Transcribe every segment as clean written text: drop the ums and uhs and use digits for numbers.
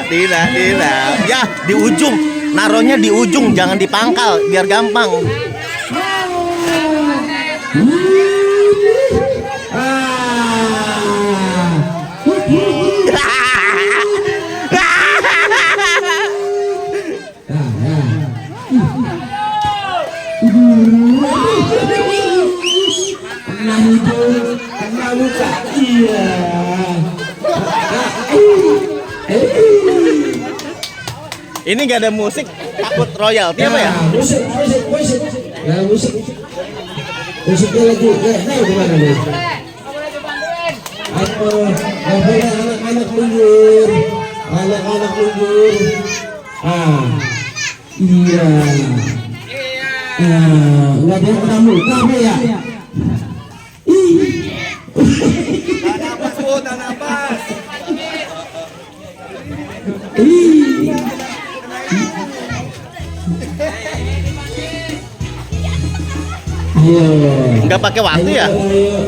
Tidak. Ya, di ujung. Naruhnya di ujung, jangan di pangkal, biar gampang. Kena luka. Iya. Ini nggak ada musik, takut royalti apa ya? Musik. Ya musik. Musiknya lagi. Nah gimana nih? Apa? Anak-anak mundur. Anak-anak mundur. Iya. Nggak ada yang kena muka apa ya? Tahan nafas. Nggak pakai waktu ya? Ayo.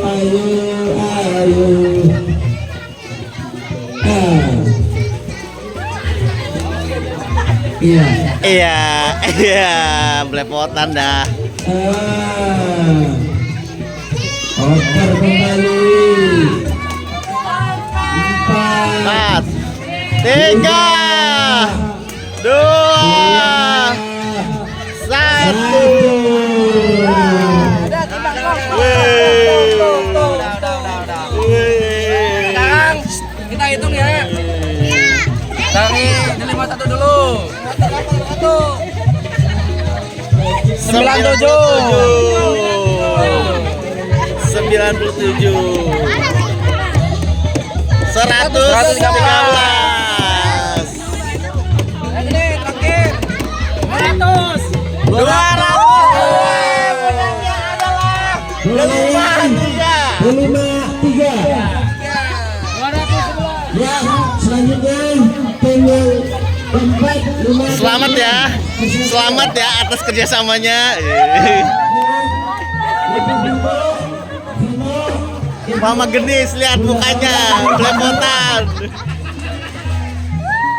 Iya, belepotan dah. Oper kembali. 4, 3, 2, 1. Sekarang kita hitung ya. Dari 51 dulu. 97, 113. Ini terakhir. 200. 200. Kelima 53. Ya, selanjutnya tim yang keempat. Selamat ya atas kerjasamanya. Mama Genis, lihat mukanya belepotan.